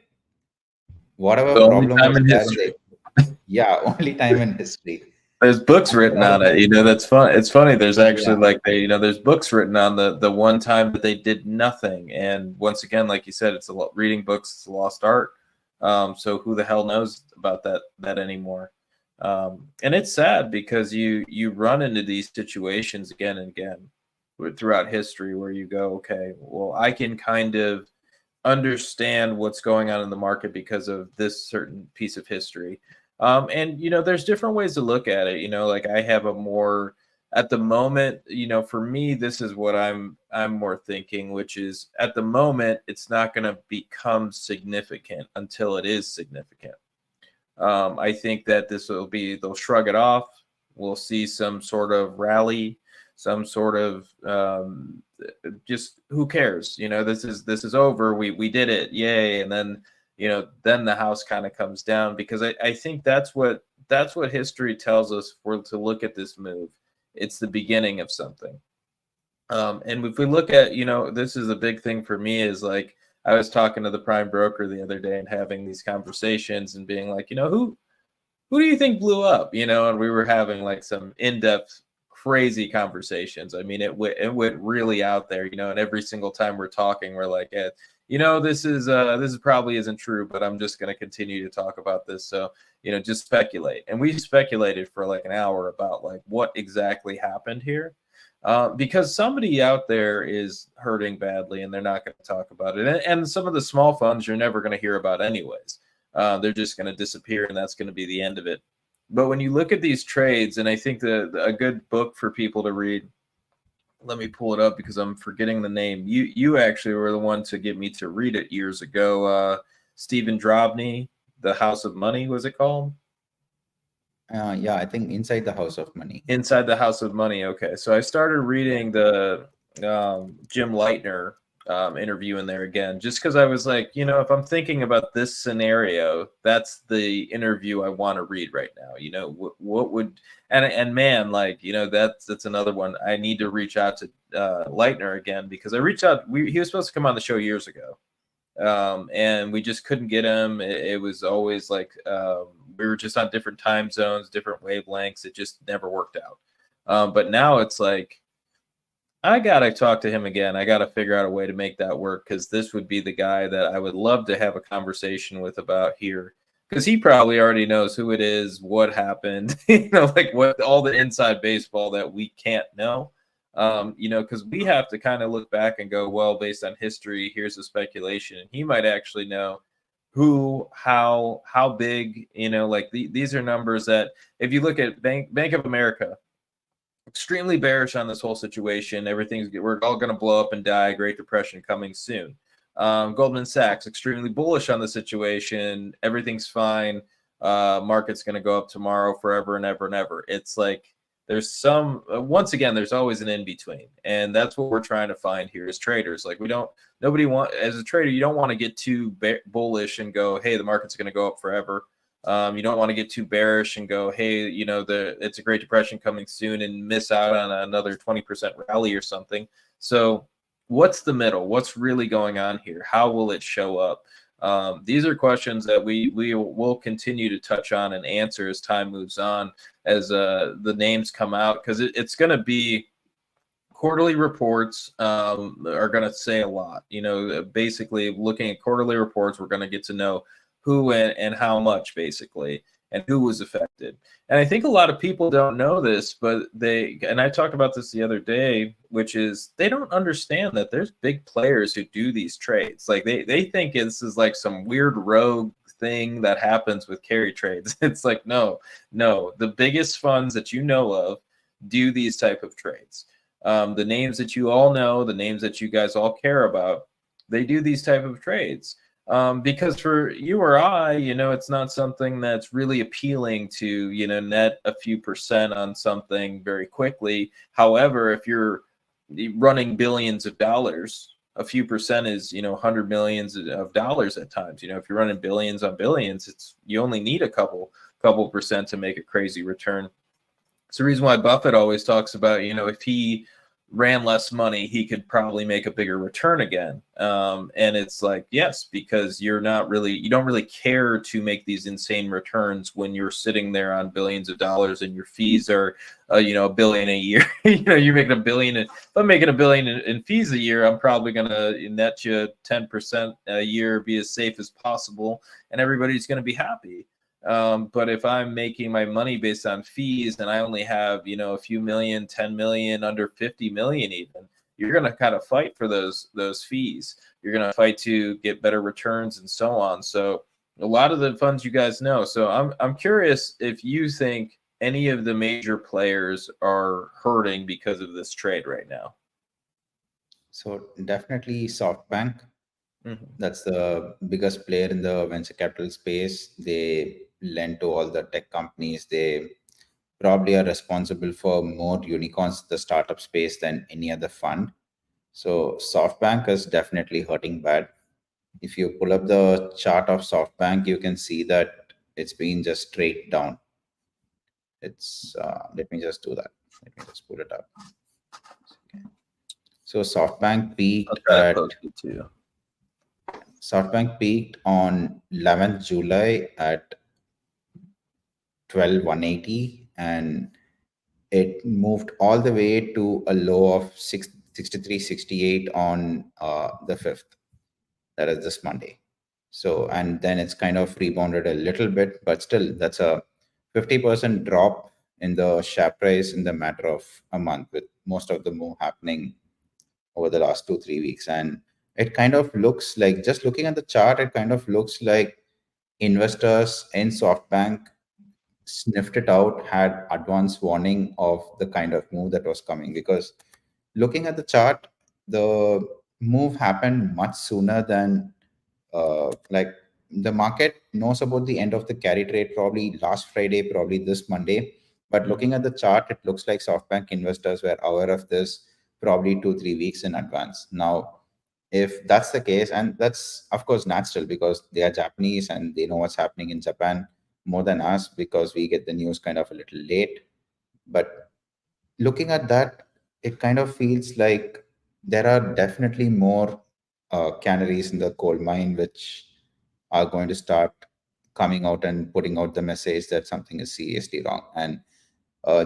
Whatever The only problem time was in there in the, history. yeah, only time in history. There's books And written on it. whatever, That's fun. It's funny. There's actually yeah, like there's books written on the one time that they did nothing. And once again, like you said, it's a lot reading books. It's a lost art. So who the hell knows about that anymore? And it's sad because you run into these situations again and again throughout history where you go, okay, well, I can kind of understand what's going on in the market because of this certain piece of history. And there's different ways to look at it. Like I have a more at the moment. For me, this is what I'm more thinking, which is at the moment, it's not going to become significant until it is significant. I think that they'll shrug it off. We'll see some sort of rally, some sort of just who cares? This is over. We did it, yay! And then the house kind of comes down because I think that's what history tells us for to look at this move. It's the beginning of something. And if we look at, this is a big thing for me is like I was talking to the prime broker the other day and having these conversations and being like, who do you think blew up? And we were having like some in-depth, crazy conversations. I mean, it went really out there, and every single time we're talking, we're like, this is probably isn't true, but I'm just going to continue to talk about this. So, just speculate. And we speculated for like an hour about like what exactly happened here. Because somebody out there is hurting badly and they're not going to talk about it. And some of the small funds you're never going to hear about anyways. They're just going to disappear and that's going to be the end of it. But when you look at these trades, and I think a good book for people to read, let me pull it up because I'm forgetting the name. You actually were the one to get me to read it years ago. Stephen Drobny, The House of Money, was it called? yeah, I think Inside the House of Money. Inside the House of Money. Okay, so I started reading the Jim Leitner interview in there again, just because I was like, if I'm thinking about this scenario, that's the interview I want to read right now. What would and man, like that's another one. I need to reach out to Leitner again because I reached out. He was supposed to come on the show years ago. And we just couldn't get him. It was always like we were just on different time zones, different wavelengths. It just never worked out. But now it's like I gotta talk to him again. I gotta figure out a way to make that work because this would be the guy that I would love to have a conversation with about here because he probably already knows who it is, what happened, like what all the inside baseball that we can't know. Because we have to kind of look back and go, well, based on history, here's the speculation, and he might actually know who, how big. Like these are numbers that if you look at Bank of America, extremely bearish on this whole situation. We're all going to blow up and die. Great Depression coming soon. Goldman Sachs, extremely bullish on the situation. Everything's fine. Market's going to go up tomorrow forever and ever and ever. It's like there's once again, there's always an in between. And that's what we're trying to find here as traders. Like as a trader, you don't want to get too bullish and go, hey, the market's going to go up forever. You don't want to get too bearish and go, hey, it's a Great Depression coming soon and miss out on another 20% rally or something. So what's the middle? What's really going on here? How will it show up? These are questions that we will continue to touch on and answer as time moves on, as the names come out, because it's going to be quarterly reports are going to say a lot. Basically looking at quarterly reports, we're going to get to know who and how much, basically, and who was affected. And I think a lot of people don't know this, but and I talked about this the other day, which is they don't understand that there's big players who do these trades. Like they think this is like some weird rogue thing that happens with carry trades. It's like, no, the biggest funds that you know of do these type of trades. The names that you all know, the names that you guys all care about, they do these type of trades. Because for you or I, it's not something that's really appealing to, net a few percent on something very quickly. However, if you're running billions of dollars, a few percent is, 100 millions of dollars at times. If you're running billions on billions, you only need a couple percent to make a crazy return. It's the reason why Buffett always talks about, if he ran less money, he could probably make a bigger return again. And it's like, yes, because you don't really care to make these insane returns when you're sitting there on billions of dollars and your fees are, $1 billion a year. You're making $1 billion. If I'm making $1 billion in fees a year, I'm probably going to net you 10% a year, be as safe as possible, and everybody's going to be happy. But if I'm making my money based on fees and I only have, a few million, 10 million, under 50 million even, you're going to kind of fight for those fees. You're going to fight to get better returns and so on. So a lot of the funds you guys know. So I'm curious if you think any of the major players are hurting because of this trade right now. So definitely SoftBank. Mm-hmm. That's the biggest player in the venture capital space. They lend to all the tech companies. They probably are responsible for more unicorns in the startup space than any other fund. So SoftBank is definitely hurting bad. If you pull up the chart of SoftBank, you can see that it's been just straight down. It's let me just do that. Let me just pull it up. Okay. So SoftBank peaked on 11th July at 12,180, and it moved all the way to a low of 63.68 on the 5th. That is this Monday. So, and then it's kind of rebounded a little bit, but still that's a 50% drop in the share price in the matter of a month, with most of the move happening over the last 2-3 weeks. And it kind of looks like, just looking at the chart, it kind of looks like investors in SoftBank sniffed it out, had advance warning of the kind of move that was coming. Because looking at the chart, the move happened much sooner than like the market knows about the end of the carry trade probably last Friday, probably this Monday. But looking at the chart, it looks like SoftBank investors were aware of this probably 2-3 weeks in advance. Now, if that's the case, and that's of course natural because they are Japanese and they know what's happening in Japan more than us, because we get the news kind of a little late. But looking at that, it kind of feels like there are definitely more canaries in the coal mine which are going to start coming out and putting out the message that something is seriously wrong. And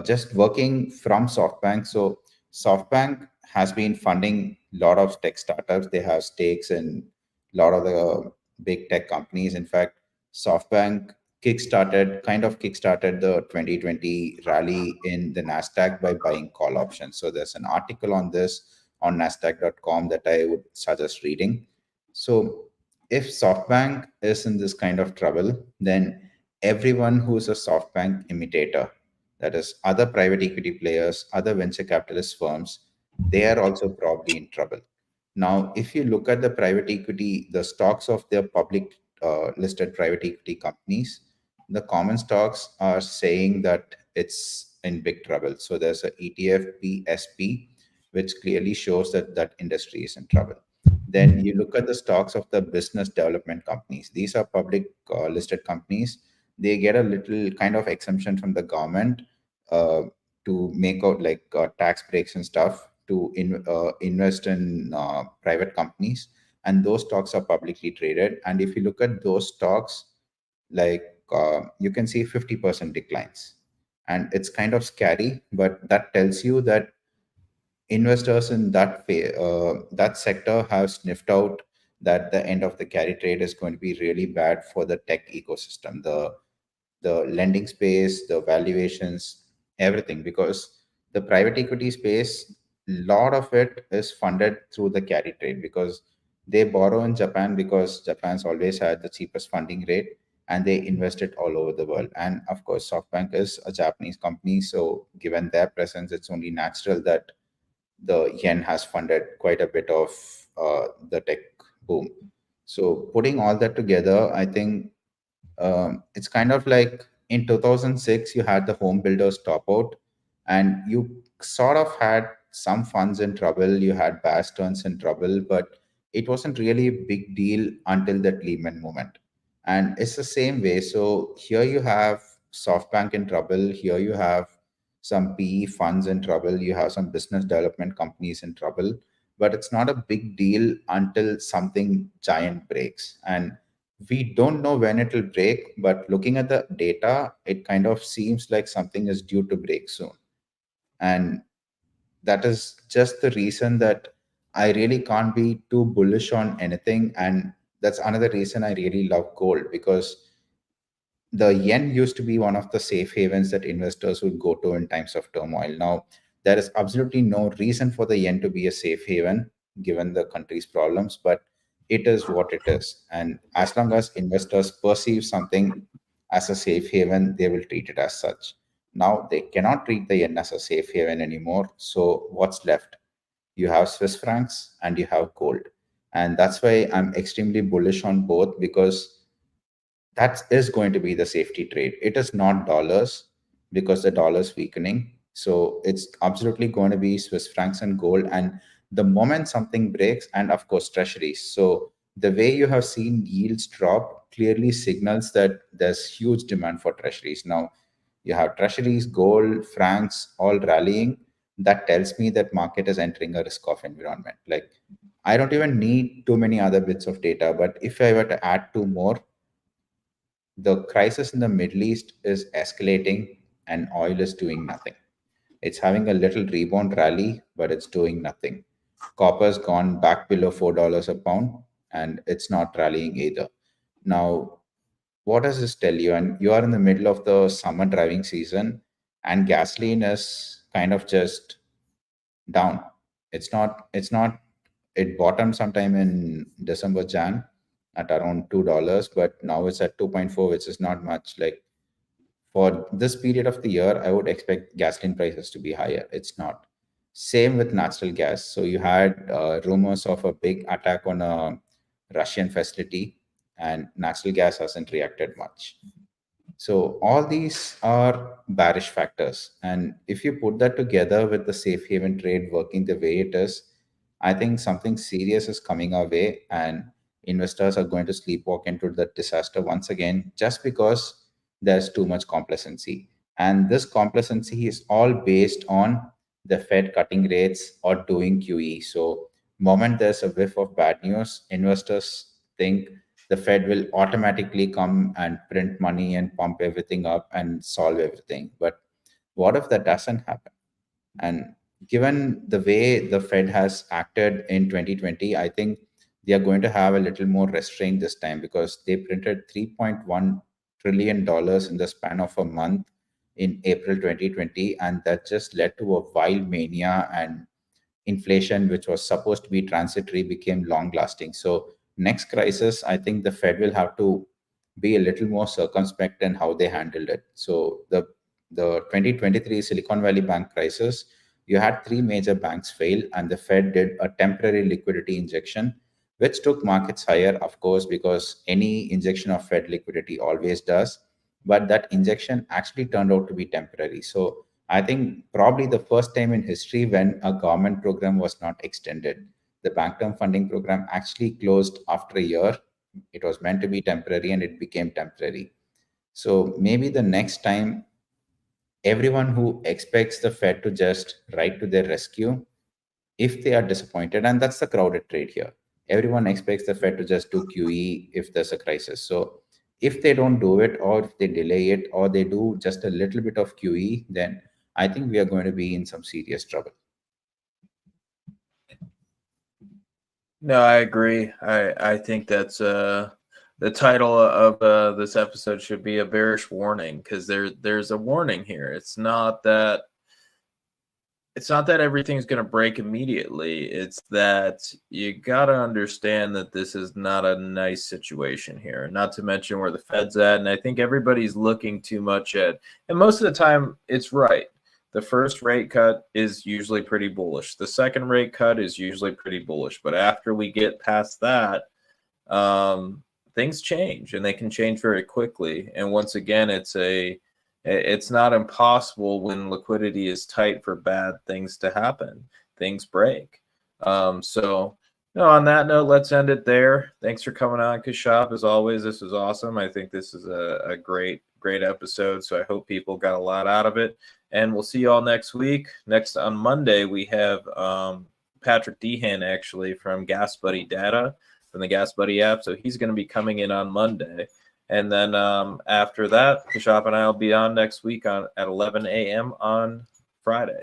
just working from SoftBank. So SoftBank has been funding a lot of tech startups. They have stakes in a lot of the big tech companies. In fact, SoftBank kickstarted the 2020 rally in the Nasdaq by buying call options. So there's an article on this on nasdaq.com that I would suggest reading. So if SoftBank is in this kind of trouble, then everyone who's a SoftBank imitator, that is other private equity players, other venture capitalist firms, they are also probably in trouble. Now, if you look at the private equity, the stocks of their public listed private equity companies, the common stocks are saying that it's in big trouble. So there's a ETF PSP, which clearly shows that that industry is in trouble. Then you look at the stocks of the business development companies. These are public listed companies. They get a little kind of exemption from the government uh, to make out like tax breaks and stuff to invest in private companies, and those stocks are publicly traded. And if you look at those stocks, like you can see 50% declines, and it's kind of scary, but that tells you that investors in that sector have sniffed out that the end of the carry trade is going to be really bad for the tech ecosystem, the lending space, the valuations, everything. Because the private equity space, a lot of it is funded through the carry trade, because they borrow in Japan because Japan's always had the cheapest funding rate, and they invest it all over the world. And of course, SoftBank is a Japanese company, so given their presence, it's only natural that the yen has funded quite a bit of the tech boom. So putting all that together, I think it's kind of like in 2006, you had the home builders top out, and you sort of had some funds in trouble. You had Bear Stearns in trouble, but it wasn't really a big deal until that Lehman moment. And it's the same way. So here you have SoftBank in trouble. Here you have some PE funds in trouble. You have some business development companies in trouble. But it's not a big deal until something giant breaks. And we don't know when it will break, but looking at the data, it kind of seems like something is due to break soon. And that is just the reason that I really can't be too bullish on anything. And that's another reason I really love gold, because the yen used to be one of the safe havens that investors would go to in times of turmoil. Now, there is absolutely no reason for the yen to be a safe haven given the country's problems, but it is what it is. And as long as investors perceive something as a safe haven, they will treat it as such. Now, they cannot treat the yen as a safe haven anymore. So, what's left? You have Swiss francs and you have gold. And that's why I'm extremely bullish on both, because that is going to be the safety trade. It is not dollars, because the dollar is weakening. So it's absolutely going to be Swiss francs and gold. And the moment something breaks, and of course, treasuries. So the way you have seen yields drop clearly signals that there's huge demand for treasuries. Now, you have treasuries, gold, francs all rallying. That tells me that market is entering a risk off environment. Like, I don't even need too many other bits of data, but if I were to add two more, the crisis in the Middle East is escalating and oil is doing nothing. It's having a little rebound rally, but it's doing nothing. Copper's gone back below $4 a pound and it's not rallying either. Now, what does this tell you? And you are in the middle of the summer driving season, and gasoline is kind of just down. It bottomed sometime in December, Jan at around $2, but now it's at 2.4, which is not much. Like, for this period of the year, I would expect gasoline prices to be higher. It's not. Same with natural gas. So you had rumors of a big attack on a Russian facility, and natural gas hasn't reacted much. So all these are bearish factors. And if you put that together with the safe haven trade working the way it is, I think something serious is coming our way, and investors are going to sleepwalk into the disaster once again, just because there's too much complacency. And this complacency is all based on the Fed cutting rates or doing QE. So moment there's a whiff of bad news, investors think the Fed will automatically come and print money and pump everything up and solve everything. But what if that doesn't happen? And given the way the Fed has acted in 2020, I think they are going to have a little more restraint this time, because they printed $3.1 trillion in the span of a month in April 2020. And that just led to a wild mania, and inflation, which was supposed to be transitory, became long lasting. So, next crisis, I think the Fed will have to be a little more circumspect in how they handled it. So, the 2023 Silicon Valley Bank crisis, you had three major banks fail, and the Fed did a temporary liquidity injection, which took markets higher, of course, because any injection of Fed liquidity always does. But that injection actually turned out to be temporary. So, I think probably the first time in history when a government program was not extended. The bank term funding program actually closed after a year. It was meant to be temporary and it became temporary. So maybe the next time, everyone who expects the Fed to just ride to their rescue, if they are disappointed, and that's the crowded trade here, everyone expects the Fed to just do QE if there's a crisis. So if they don't do it, or if they delay it, or they do just a little bit of QE, then I think we are going to be in some serious trouble. No, I agree. I think that's the title of this episode should be a bearish warning, because there's a warning here. It's not that everything's going to break immediately. It's that you got to understand that this is not a nice situation here, not to mention where the Fed's at. And I think everybody's looking too much at, and most of the time it's right. The first rate cut is usually pretty bullish. The second rate cut is usually pretty bullish. But after we get past that, things change, and they can change very quickly. And once again, it's not impossible when liquidity is tight for bad things to happen. Things break. So No, on that note, let's end it there. Thanks for coming on, Kashop. As always, this was awesome. I think this is a great episode. So I hope people got a lot out of it. And we'll see you all next week. Next on Monday, we have Patrick Dehan actually from Gas Buddy Data from the Gas Buddy app. So he's going to be coming in on Monday. And then after that, Kashop and I will be on next week at 11 a.m. on Friday.